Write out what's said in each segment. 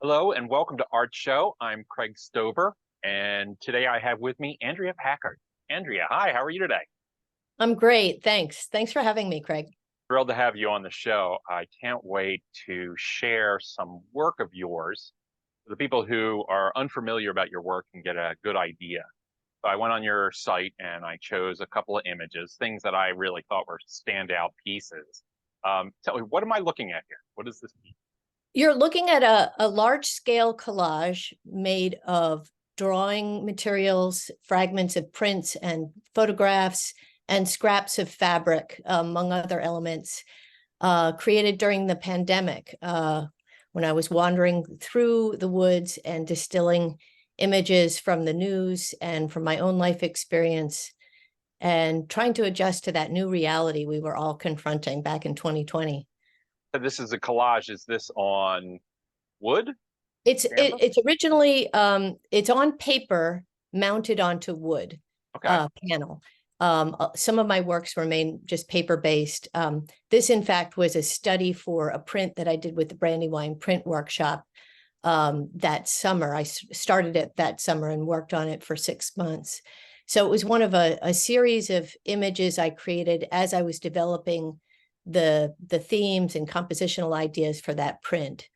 Hello and welcome to ArtShow. I'm Craig Stover, and today I have with me Andrea Packard. Andrea, hi, how are you today? I'm great, thanks. Thanks for having me, Craig. Thrilled to have you on the show. I can't wait to share some work of yours. The people who are unfamiliar about your work can get a good idea. So I went on your site and I chose a couple of images, things that I really thought were standout pieces. Tell me, what am I looking at here? What is this piece? You're looking at a large-scale collage made of drawing materials, fragments of prints and photographs, and scraps of fabric, among other elements, created during the pandemic, when I was wandering through the woods and distilling images from the news and from my own life experience, and trying to adjust to that new reality we were all confronting back in 2020. So this is a collage. Is this on wood? It's originally it's on paper mounted onto wood Okay. panel. Some of my works were made just paper based. This, in fact, was a study for a print that I did with the Brandywine Print Workshop that summer. I started it that summer and worked on it for 6 months. So it was one of a series of images I created as I was developing the themes and compositional ideas for that print.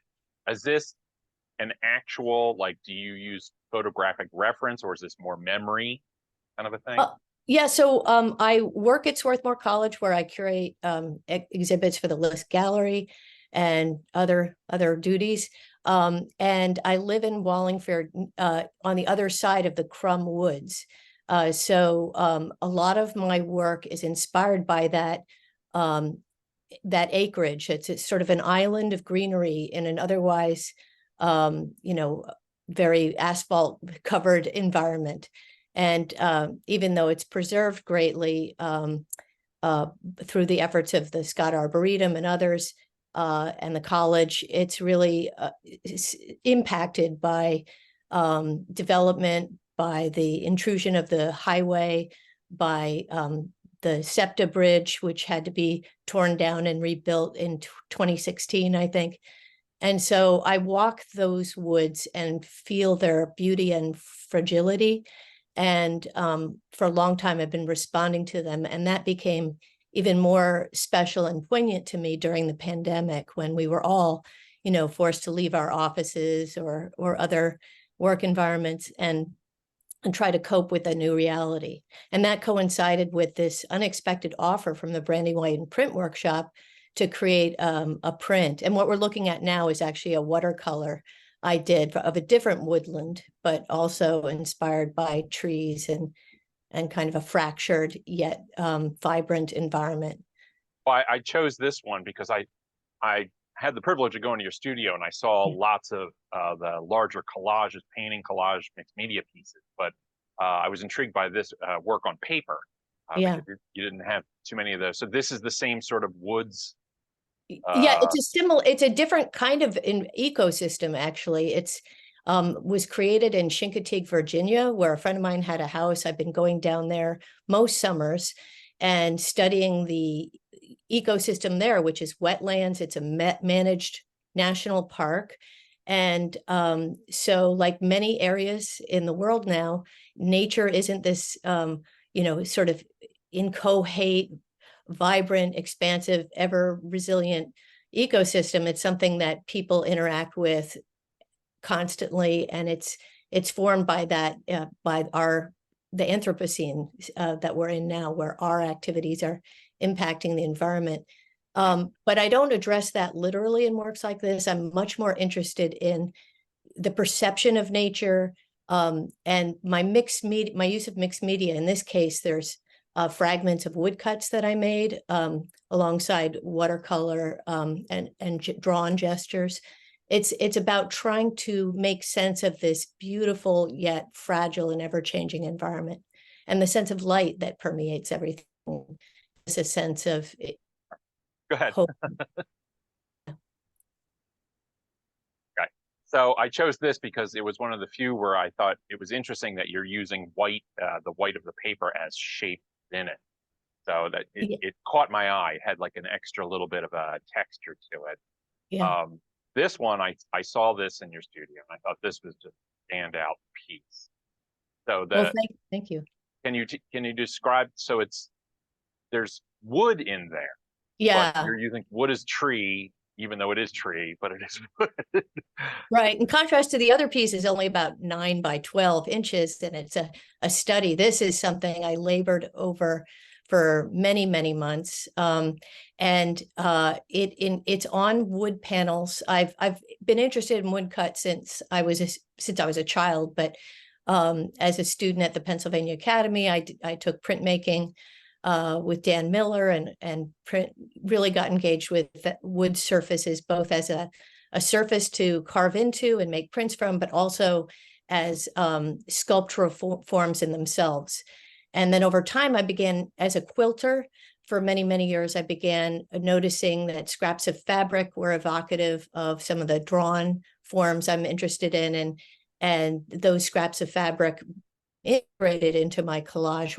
Is this an actual, like, do you use photographic reference or is this more memory kind of a thing? Yeah, so I work at Swarthmore College where I curate exhibits for the List Gallery and other duties. And I live in Wallingford on the other side of the Crum Woods. So a lot of my work is inspired by that acreage. It's sort of an island of greenery in an otherwise, very asphalt covered environment. And even though it's preserved greatly through the efforts of the Scott Arboretum and others and the college, it's really impacted by development, by the intrusion of the highway, by the SEPTA bridge, which had to be torn down and rebuilt in 2016, I think. And so I walk those woods and feel their beauty and fragility. And for a long time, I've been responding to them. And that became even more special and poignant to me during the pandemic when we were all, forced to leave our offices or other work environments and try to cope with a new reality. And that coincided with this unexpected offer from the Brandywine Print Workshop to create a print. And what we're looking at now is actually a watercolor I did of a different woodland, but also inspired by trees and kind of a fractured yet vibrant environment. Well, I chose this one because I had the privilege of going to your studio and I saw lots of the larger collages, painting collage, mixed media pieces, but I was intrigued by this work on paper. Yeah. You didn't have too many of those. So this is the same sort of woods. Yeah, it's a different kind of ecosystem, actually. It's was created in Chincoteague, Virginia, where a friend of mine had a house. I've been going down there most summers and studying the ecosystem there, which is wetlands. It's a managed national park. And so like many areas in the world now, nature isn't this, sort of inchoate, vibrant, expansive, ever resilient ecosystem. It's something that people interact with constantly, and it's formed by that by the Anthropocene that we're in now, where our activities are impacting the environment. But I don't address that literally in works like this. I'm much more interested in the perception of nature and my use of mixed media. In this case, there's fragments of woodcuts that I made alongside watercolor and drawn gestures. It's about trying to make sense of this beautiful yet fragile and ever-changing environment, and the sense of light that permeates everything. It's a sense of Go ahead. hope. Okay. So I chose this because it was one of the few where I thought it was interesting that you're using white, the white of the paper as shape in it. So that it caught my eye. It had like an extra little bit of a texture to it. Yeah. this one, I saw this in your studio, and I thought this was just a standout piece. So Well, thank you. can you describe? So there's wood in there, but Yeah. you're using wood as tree, even though it is tree, but it is wood. Right. In contrast to the other piece is only about 9 by 12 inches, and it's a study. This is something I labored over for many, many months. And it's on wood panels. I've been interested in woodcut since I was a child, but as a student at the Pennsylvania Academy, I took printmaking with Dan Miller and really got engaged with wood surfaces, both as a surface to carve into and make prints from, but also as sculptural forms in themselves. And then over time, I began as a quilter. For many, many years, I began noticing that scraps of fabric were evocative of some of the drawn forms I'm interested in, and those scraps of fabric integrated into my collage.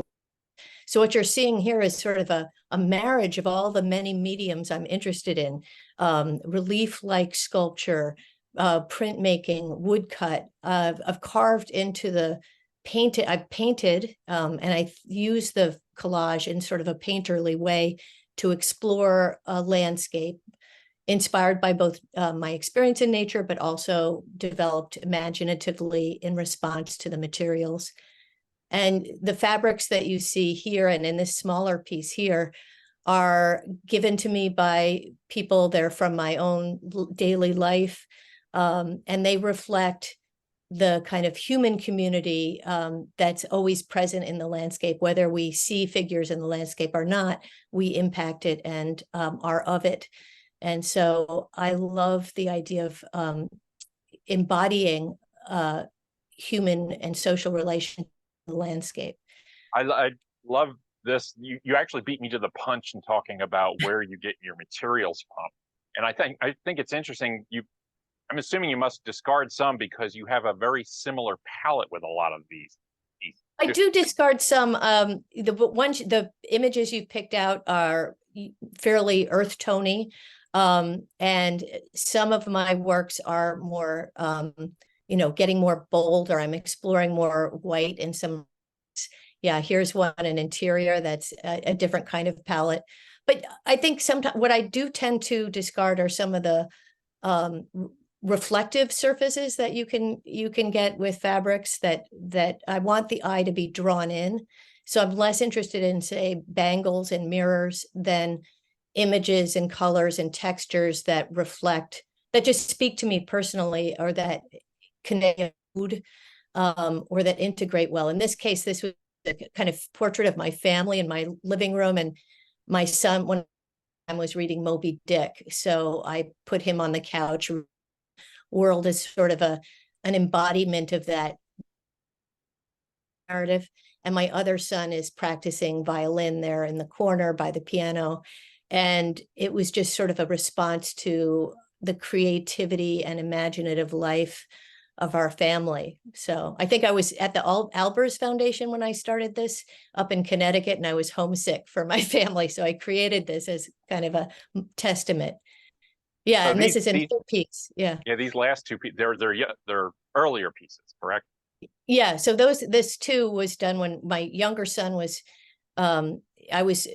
So what you're seeing here is sort of a marriage of all the many mediums I'm interested in, relief-like sculpture, printmaking, woodcut. I've carved into the painted, I've painted, and I use the collage in sort of a painterly way to explore a landscape inspired by both my experience in nature, but also developed imaginatively in response to the materials. And the fabrics that you see here and in this smaller piece here are given to me by people. They're from my own daily life, and they reflect the kind of human community that's always present in the landscape. Whether we see figures in the landscape or not, we impact it and are of it. And so I love the idea of embodying human and social relations in the landscape. I love this. You actually beat me to the punch in talking about where you get your materials from. And I think it's interesting. I'm assuming you must discard some because you have a very similar palette with a lot of these. I do discard some. The images you picked out are fairly earth tony, and some of my works are more, getting more bold, or I'm exploring more white in some. Yeah, here's one, an interior that's a different kind of palette. But I think sometimes what I do tend to discard are some of the reflective surfaces that you can get with fabrics that I want the eye to be drawn in. So I'm less interested in, say, bangles and mirrors than images and colors and textures that just speak to me personally, or that connect mood, or that integrate well. In this case, this was a kind of portrait of my family in my living room, and my son, when I was reading Moby Dick, so I put him on the couch. World is sort of an embodiment of that narrative. And my other son is practicing violin there in the corner by the piano. And it was just sort of a response to the creativity and imaginative life of our family. So I think I was at the Albers Foundation when I started this up in Connecticut, and I was homesick for my family. So I created this as kind of a testament. Yeah, so and this is in Twin Peaks. Yeah. Yeah, these last two pieces, they're earlier pieces, correct? Yeah. So this too was done when my younger son was, I was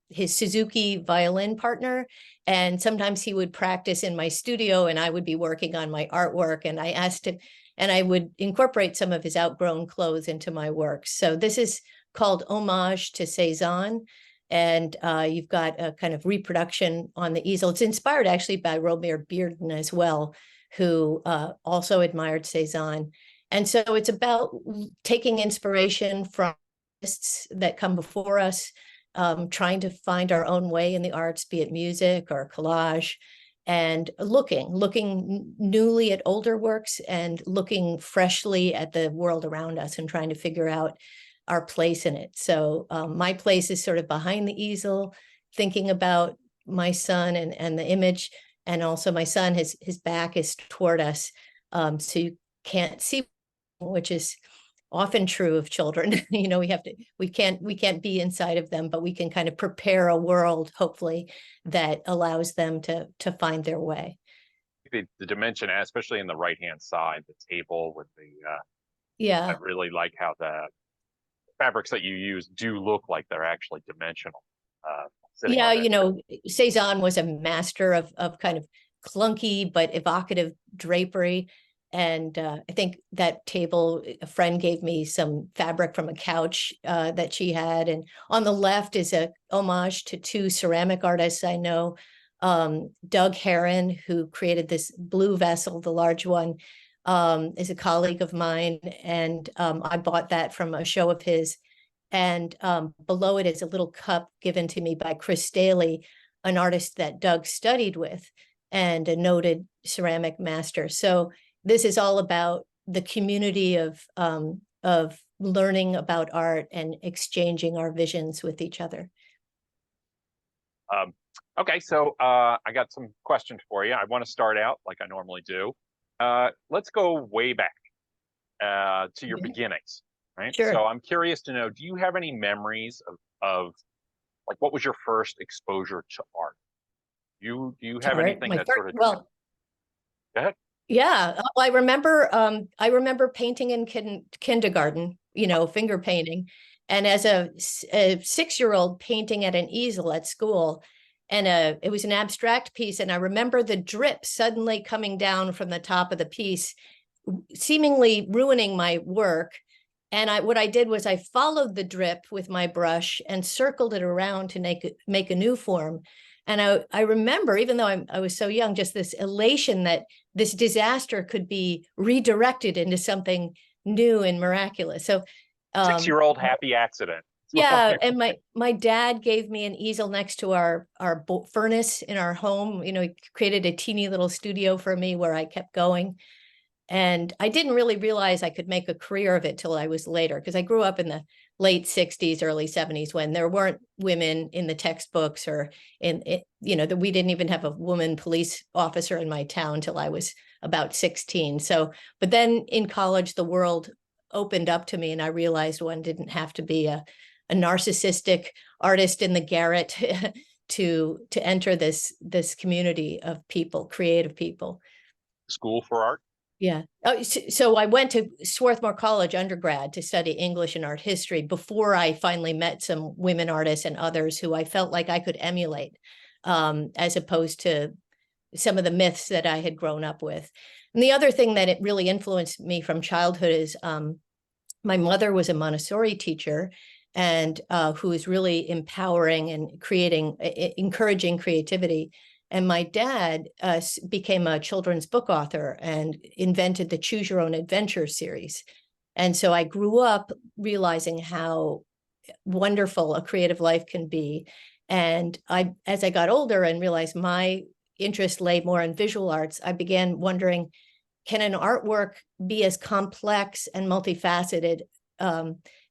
his Suzuki violin partner, and sometimes he would practice in my studio, and I would be working on my artwork. And I asked him, and I would incorporate some of his outgrown clothes into my works. So this is called Homage to Cezanne. And you've got a kind of reproduction on the easel. It's inspired actually by Romare Bearden as well, who also admired Cezanne. And so it's about taking inspiration from artists that come before us, trying to find our own way in the arts, be it music or collage, and looking newly at older works and looking freshly at the world around us and trying to figure out our place in it. So my place is sort of behind the easel, thinking about my son and the image. And also my son, his back is toward us. So you can't see, which is often true of children. We can't be inside of them, but we can kind of prepare a world, hopefully, that allows them to find their way. the dimension, especially in the right-hand side, the table with the, Yeah. I really like how the fabrics that you use do look like they're actually dimensional. Sitting Yeah, on that. you know, Cezanne was a master of kind of clunky but evocative drapery. And I think that table, a friend gave me some fabric from a couch that she had. And on the left is a homage to two ceramic artists I know. Doug Heron, who created this blue vessel, the large one, is a colleague of mine. And I bought that from a show of his. And below it is a little cup given to me by Chris Staley, an artist that Doug studied with and a noted ceramic master. So this is all about the community of learning about art and exchanging our visions with each other. Okay, so I got some questions for you. I want to start out like I normally do. Let's go way back to your beginnings. Right. Sure. So I'm curious to know, do you have any memories of like, what was your first exposure to art? Do you have anything that sort of, well, go ahead. Yeah, I remember painting in kindergarten, you know, finger painting. And as a 6-year-old painting at an easel at school, and it was an abstract piece. And I remember the drip suddenly coming down from the top of the piece, seemingly ruining my work. And what I did was I followed the drip with my brush and circled it around to make a new form. And I remember, even though I was so young, just this elation that this disaster could be redirected into something new and miraculous. So 6-year-old happy accident. Yeah, and my dad gave me an easel next to our furnace in our home. You know, he created a teeny little studio for me where I kept going. And I didn't really realize I could make a career of it till I was later, because I grew up in the late 60s, early 70s, when there weren't women in the textbooks, or you know, that we didn't even have a woman police officer in my town till I was about 16. So, but then in college, the world opened up to me, and I realized one didn't have to be a narcissistic artist in the garret to enter this community of people, creative people. School for art? Yeah. So I went to Swarthmore College undergrad to study English and art history before I finally met some women artists and others who I felt like I could emulate, as opposed to some of the myths that I had grown up with. And the other thing that it really influenced me from childhood is my mother was a Montessori teacher, and who was really empowering and encouraging creativity. And my dad became a children's book author and invented the Choose Your Own Adventure series. And so I grew up realizing how wonderful a creative life can be. And as I got older and realized my interest lay more in visual arts, I began wondering, can an artwork be as complex and multifaceted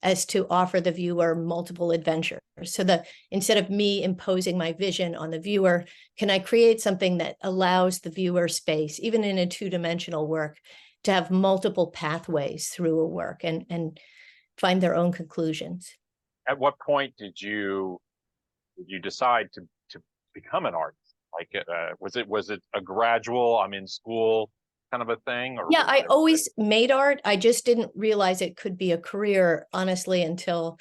as to offer the viewer multiple adventures? So that instead of me imposing my vision on the viewer, can I create something that allows the viewer space, even in a two-dimensional work, to have multiple pathways through a work and find their own conclusions? At what point did you decide to become an artist? Like, was it a gradual, I'm in school kind of a thing? Or yeah, I always made art. I just didn't realize it could be a career, honestly, until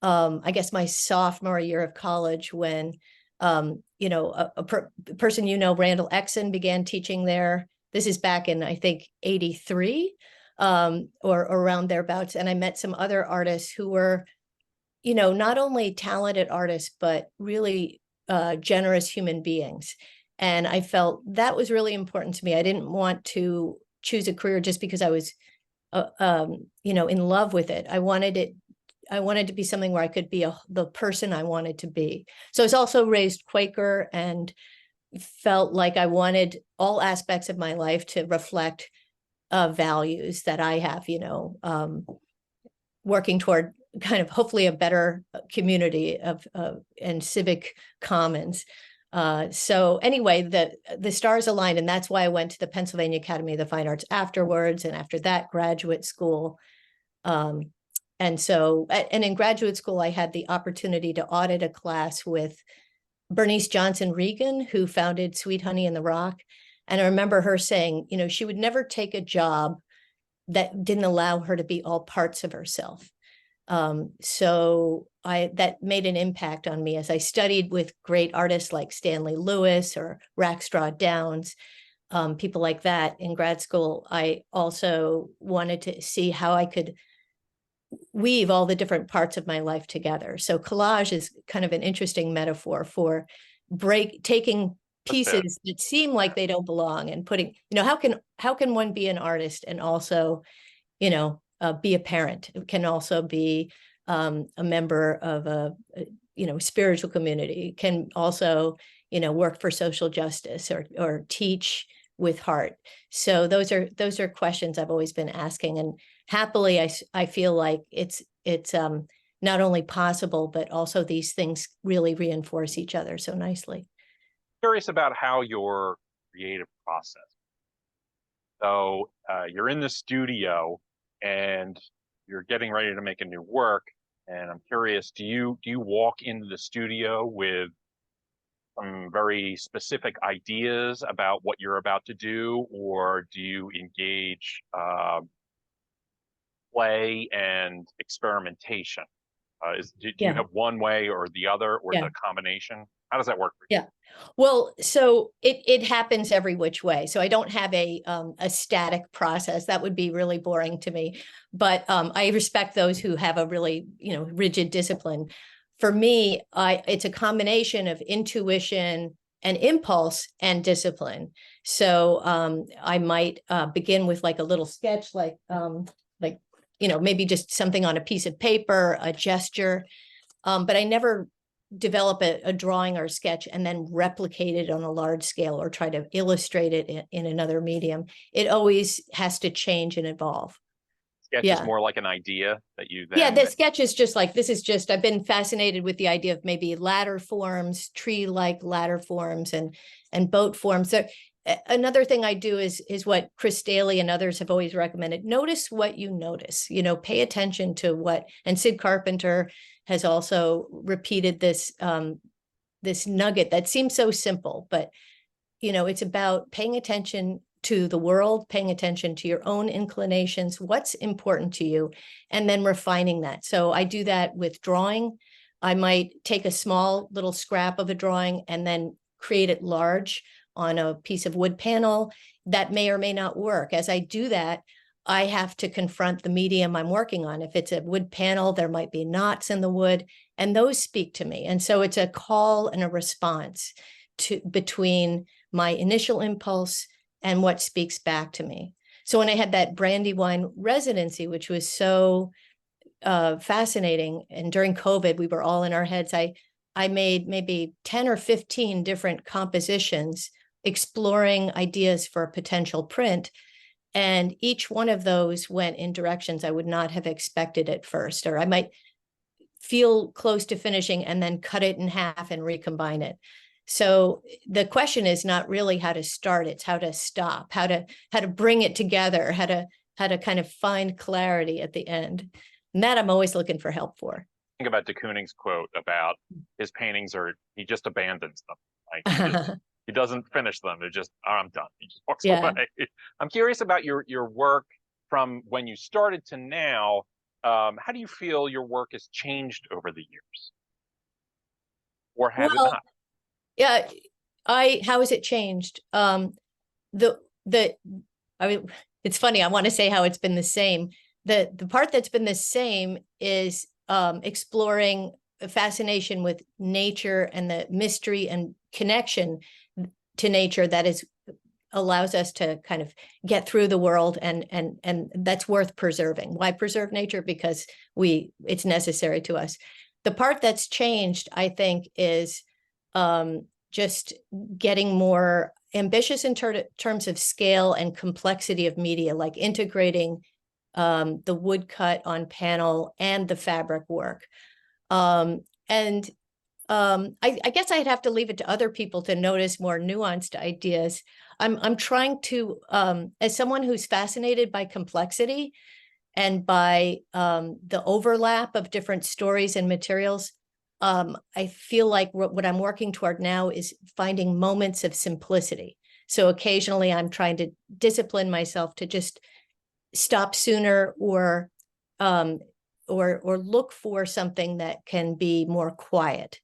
I guess my sophomore year of college, when you know, a person, you know, Randall Exon, began teaching there. This is back in, I think, 83 or around thereabouts. And I met some other artists who were, you know, not only talented artists, but really generous human beings. And I felt that was really important to me. I didn't want to choose a career just because I was, you know, in love with it. I wanted to be something where I could be the person I wanted to be. So I was also raised Quaker and felt like I wanted all aspects of my life to reflect values that I have, you know, working toward kind of hopefully a better community of and civic commons. So anyway, the stars aligned, and that's why I went to the Pennsylvania Academy of the Fine Arts afterwards, and after that, graduate school. And so, and in graduate school, I had the opportunity to audit a class with Bernice Johnson Regan, who founded Sweet Honey in the Rock. And I remember her saying, you know, she would never take a job that didn't allow her to be all parts of herself. So that made an impact on me as I studied with great artists like Stanley Lewis or Rackstraw Downs, people like that in grad school. I also wanted to see how I could weave all the different parts of my life together. So collage is kind of an interesting metaphor for taking pieces that seem like they don't belong and putting, you know, how can one be an artist and also, you know, be a parent? It can also be a member of you know, spiritual community, can also, you know, work for social justice or teach with heart. So those are questions I've always been asking, and happily I feel like it's not only possible, but also these things really reinforce each other so nicely. Curious about how your creative process. So you're in the studio and you're getting ready to make a new work, and I'm curious, do you walk into the studio with some very specific ideas about what you're about to do, or do you engage play and experimentation? Do you have one way or the other, or the combination? How does that work for you? Yeah. Well, so it happens every which way. So I don't have a static process. That would be really boring to me. But I respect those who have a really, you know, rigid discipline. For me, it's a combination of intuition and impulse and discipline. So I might begin with like a little sketch, like you know, maybe just something on a piece of paper, a gesture. But I never develop a drawing or a sketch and then replicate it on a large scale or try to illustrate it in another medium. It always has to change and evolve. Sketch is more like an idea that you then... Yeah, the sketch is just like, I've been fascinated with the idea of maybe ladder forms, tree-like ladder forms and boat forms. So another thing I do is what Chris Daly and others have always recommended. Notice what you notice, you know, pay attention to what, and Sid Carpenter has also repeated this, this nugget that seems so simple, but, you know, it's about paying attention to the world, paying attention to your own inclinations, what's important to you, and then refining that. So I do that with drawing. I might take a small little scrap of a drawing and then create it large on a piece of wood panel. That may or may not work. As I do that, I have to confront the medium I'm working on. If it's a wood panel, there might be knots in the wood, and those speak to me. And so it's a call and a response between my initial impulse and what speaks back to me. So when I had that Brandywine residency, which was so fascinating, and during COVID, we were all in our heads, I made maybe 10 or 15 different compositions exploring ideas for a potential print. And each one of those went in directions I would not have expected at first, or I might feel close to finishing and then cut it in half and recombine it. So the question is not really how to start, it's how to stop, how to bring it together, how to kind of find clarity at the end. And that I'm always looking for help for. Think about de Kooning's quote about his paintings he just abandons them. Like he doesn't finish them. They're just, oh, I'm done. He just walks away. I'm curious about your work from when you started to now. How do you feel your work has changed over the years? Or has it not? Yeah, how has it changed? I mean, it's funny, I want to say how it's been the same. The part that's been the same is exploring a fascination with nature and the mystery and connection to nature that allows us to kind of get through the world, and that's worth preserving. Why preserve nature? Because it's necessary to us. The part that's changed, I think, is just getting more ambitious in terms of scale and complexity of media, like integrating the woodcut on panel and the fabric work. I guess I'd have to leave it to other people to notice more nuanced ideas. I'm trying to, as someone who's fascinated by complexity and by the overlap of different stories and materials, I feel like what I'm working toward now is finding moments of simplicity. So occasionally I'm trying to discipline myself to just stop sooner, or look for something that can be more quiet.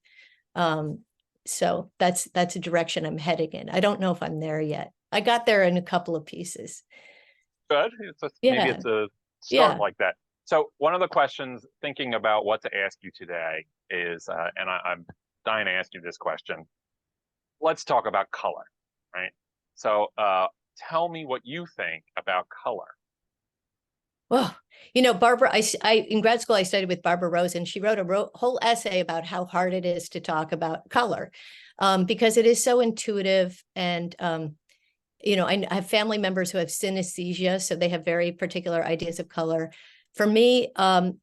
So that's a direction I'm heading in. I don't know if I'm there yet. I got there in a couple of pieces. Good. Maybe it's a start like that. So one of the questions, thinking about what to ask you today is, and I'm dying to ask you this question. Let's talk about color, right? So tell me what you think about color. Well, Barbara, I in grad school, I studied with Barbara Rose, and she wrote a whole essay about how hard it is to talk about color, because it is so intuitive. And, I have family members who have synesthesia, so they have very particular ideas of color. For me, I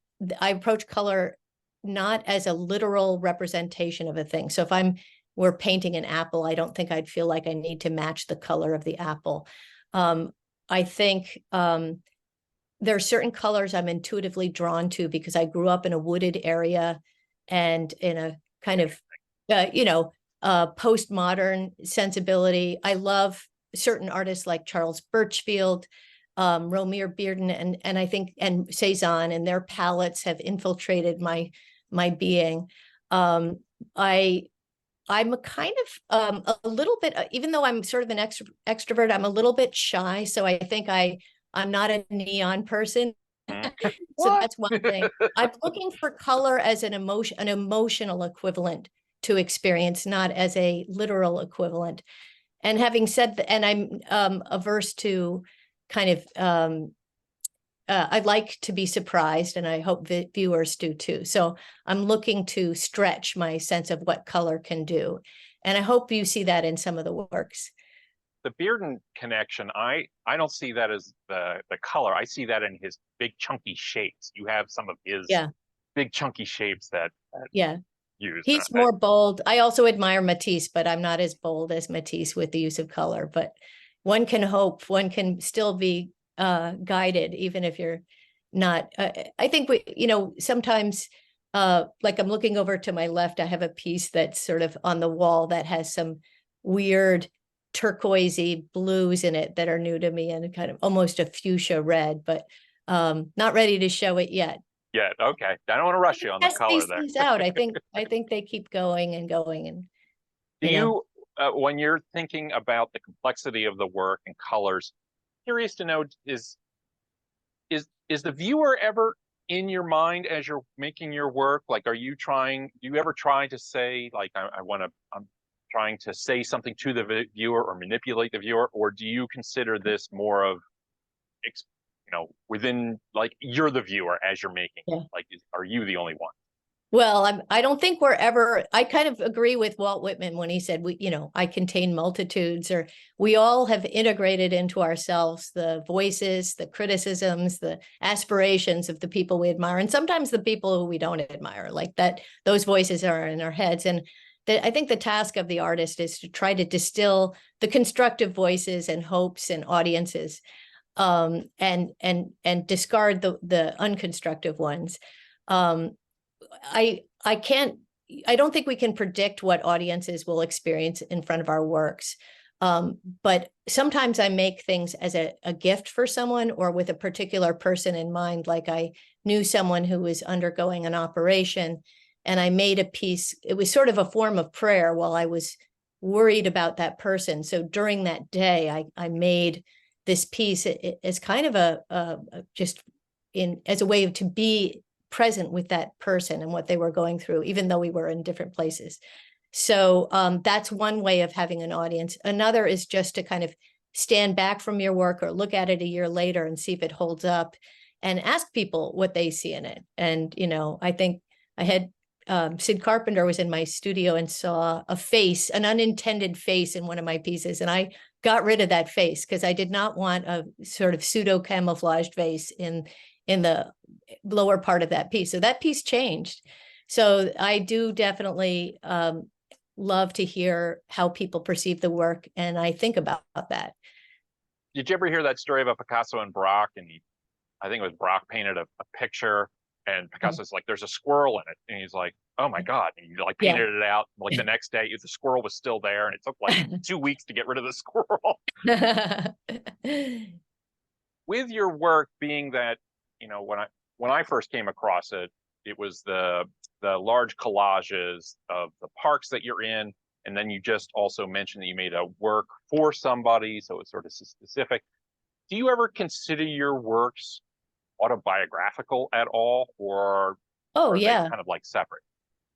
approach color not as a literal representation of a thing. So if we're painting an apple, I don't think I'd feel like I need to match the color of the apple. I think there are certain colors I'm intuitively drawn to because I grew up in a wooded area and in a kind of, postmodern sensibility. I love certain artists like Charles Birchfield, Romare Bearden, and I think, and Cezanne, and their palettes have infiltrated my being. I'm a kind of a little bit, even though I'm sort of an extrovert, I'm a little bit shy. So I think I'm not a neon person. So that's one thing. I'm looking for color as an emotional equivalent to experience, not as a literal equivalent. And having said that, and I'm averse to kind of, I'd like to be surprised, and I hope viewers do too. So I'm looking to stretch my sense of what color can do. And I hope you see that in some of the works. The Bearden connection, I don't see that as the color. I see that in his big chunky shapes. You have some of his big chunky shapes that use. He's more bold. I also admire Matisse, but I'm not as bold as Matisse with the use of color. But one can hope, one can still be guided, even if you're not. I think sometimes, like I'm looking over to my left, I have a piece that's sort of on the wall that has some weird turquoisey blues in it that are new to me, and kind of almost a fuchsia red, but not ready to show it yet. Yeah, okay. I don't want to rush you on the color there. Things out. I think they keep going and going. And do you when you're thinking about the complexity of the work and colors, curious to know, is the viewer ever in your mind as you're making your work? Like, do you ever try to say, like, I'm trying to say something to the viewer or manipulate the viewer, or do you consider this more of, within, like, you're the viewer as you're making it? Like, are you the only one? Well, I don't think we're ever, I kind of agree with Walt Whitman when he said, I contain multitudes, or we all have integrated into ourselves the voices, the criticisms, the aspirations of the people we admire, and sometimes the people who we don't admire, like that, those voices are in our heads. And I think the task of the artist is to try to distill the constructive voices and hopes and audiences, and discard the unconstructive ones. I don't think we can predict what audiences will experience in front of our works. But sometimes I make things as a gift for someone, or with a particular person in mind. Like I knew someone who was undergoing an operation, and I made a piece. It was sort of a form of prayer while I was worried about that person. So during that day, I made this piece as kind of as a way to be present with that person and what they were going through, even though we were in different places. So that's one way of having an audience. Another is just to kind of stand back from your work, or look at it a year later and see if it holds up, and ask people what they see in it. And, I think I had Sid Carpenter was in my studio and saw a face, an unintended face in one of my pieces. And I got rid of that face because I did not want a sort of pseudo camouflaged face in the lower part of that piece. So that piece changed. So I do definitely love to hear how people perceive the work, and I think about that. Did you ever hear that story about Picasso and Braque? And I think it was Braque painted a picture, And Picasso's like, there's a squirrel in it. And he's like, oh my God. And he like Yeah. painted it out. Like the next day, the squirrel was still there. And it took like 2 weeks to get rid of the squirrel. With your work being that, when I first came across it, it was the large collages of the parks that you're in. And then you just also mentioned that you made a work for somebody. So it's sort of specific. Do you ever consider your works autobiographical at all, or Oh, are they yeah. kind of like separate?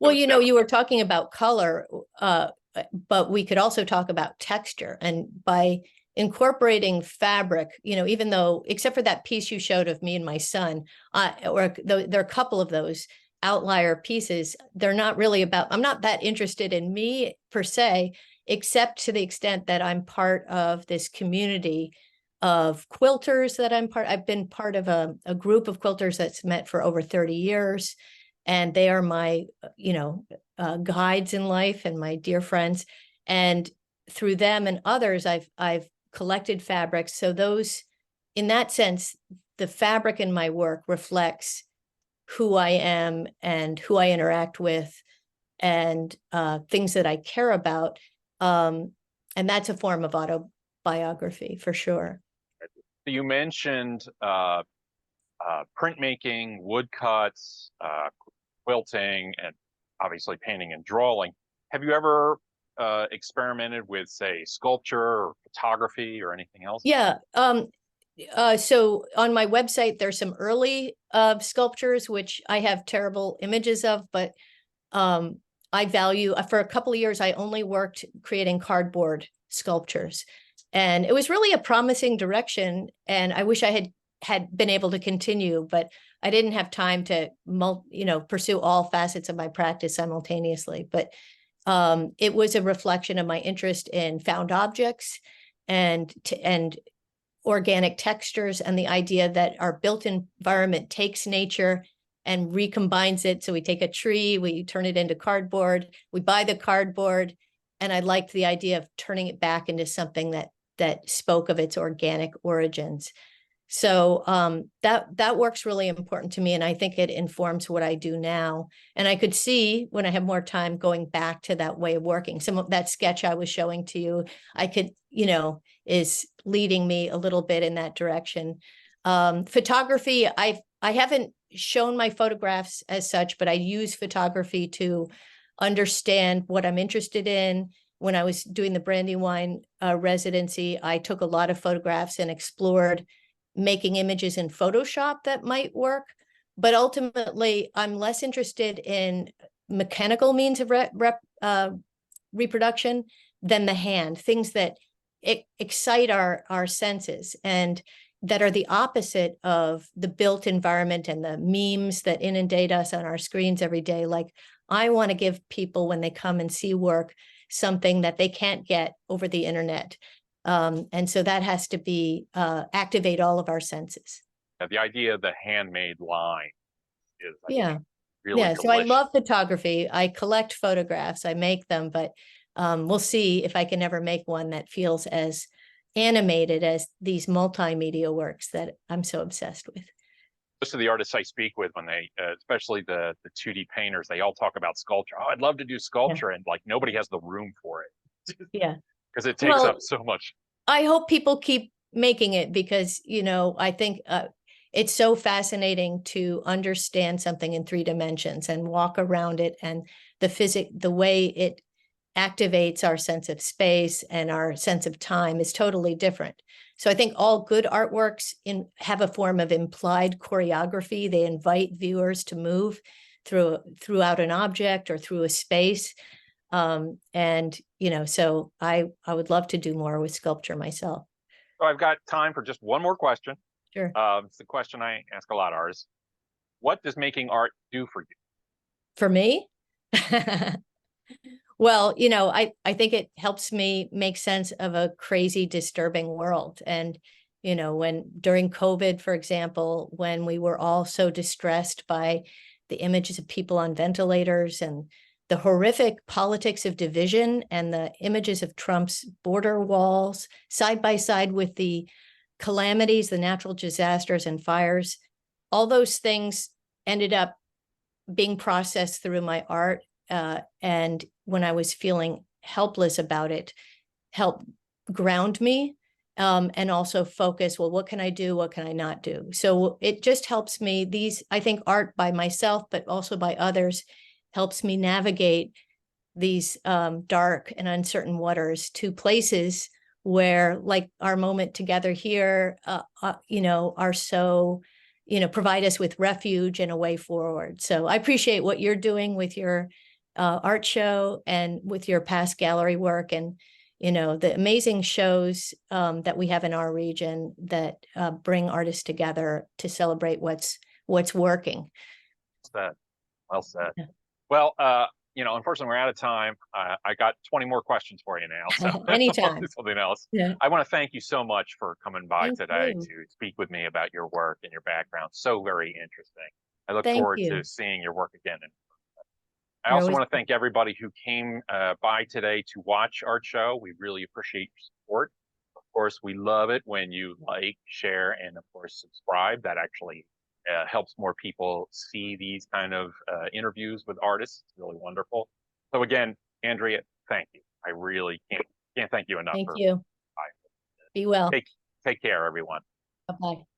Well, you were talking about color, but we could also talk about texture. And by incorporating fabric, even though, except for that piece you showed of me and my son, there are a couple of those outlier pieces, they're not really about, I'm not that interested in me per se, except to the extent that I'm part of this community of quilters that I've been part of a group of quilters that's met for over 30 years. And they are my, guides in life and my dear friends. And through them and others, I've collected fabrics. So those, in that sense, the fabric in my work reflects who I am and who I interact with and things that I care about. And that's a form of autobiography for sure. You mentioned printmaking, woodcuts, quilting, and obviously painting and drawing. Have you ever experimented with, say, sculpture or photography or anything else? Yeah. So on my website, there's some early sculptures, which I have terrible images of, but I value, for a couple of years, I only worked creating cardboard sculptures. And it was really a promising direction. And I wish I had been able to continue, but I didn't have time to, pursue all facets of my practice simultaneously. But it was a reflection of my interest in found objects and organic textures, and the idea that our built environment takes nature and recombines it. So we take a tree, we turn it into cardboard, we buy the cardboard, and I liked the idea of turning it back into something that spoke of its organic origins. So that work's really important to me, and I think it informs what I do now. And I could see, when I have more time, going back to that way of working. Some of that sketch I was showing to you, I could, is leading me a little bit in that direction. Photography, I haven't shown my photographs as such, but I use photography to understand what I'm interested in. When I was doing the Brandywine residency, I took a lot of photographs and explored making images in Photoshop that might work. But ultimately, I'm less interested in mechanical means of reproduction than the hand, things that excite our senses and that are the opposite of the built environment and the memes that inundate us on our screens every day. Like, I want to give people, when they come and see work, something that they can't get over the internet. And so that has to be activate all of our senses. The idea of the handmade line is, yeah, really yeah. delicious. So I love photography. I collect photographs. I make them, but we'll see if I can ever make one that feels as animated as these multimedia works that I'm so obsessed with. Most of the artists I speak with, when they, especially the 2D painters, they all talk about sculpture. Oh, I'd love to do sculpture, and like nobody has the room for it. Yeah, because it takes up so much. I hope people keep making it, because I think it's so fascinating to understand something in 3 dimensions and walk around it, and the way it activates our sense of space and our sense of time is totally different. So I think all good artworks have a form of implied choreography. They invite viewers to move throughout an object or through a space. So I would love to do more with sculpture myself. So I've got time for just one more question. Sure. It's the question I ask a lot of artists. What does making art do for you? For me? Well, I think it helps me make sense of a crazy, disturbing world. And, during COVID, for example, when we were all so distressed by the images of people on ventilators and the horrific politics of division and the images of Trump's border walls side by side with the calamities, the natural disasters and fires, all those things ended up being processed through my art. And when I was feeling helpless about it, helped ground me, and also focus, well, what can I do? What can I not do? So it just helps me. I think art by myself, but also by others, helps me navigate these dark and uncertain waters to places where, like our moment together here, are so, provide us with refuge and a way forward. So I appreciate what you're doing with your art show and with your past gallery work, and the amazing shows that we have in our region that bring artists together to celebrate what's working. Well said. Well, unfortunately, we're out of time. I got 20 more questions for you now. So Anytime. Something else. Yeah. I want to thank you so much for coming by Thank today you. to speak with me about your work and your background. So very interesting. I look Thank forward you. to seeing your work again. I You're also always- want to thank everybody who came by today to watch ArtShow. We really appreciate your support. Of course, we love it when you like, share, and of course, subscribe. That actually helps more people see these kind of interviews with artists. It's really wonderful. So again, Andrea, thank you. I really can't thank you enough. Thank you. Be well. Take care, everyone. Bye-bye.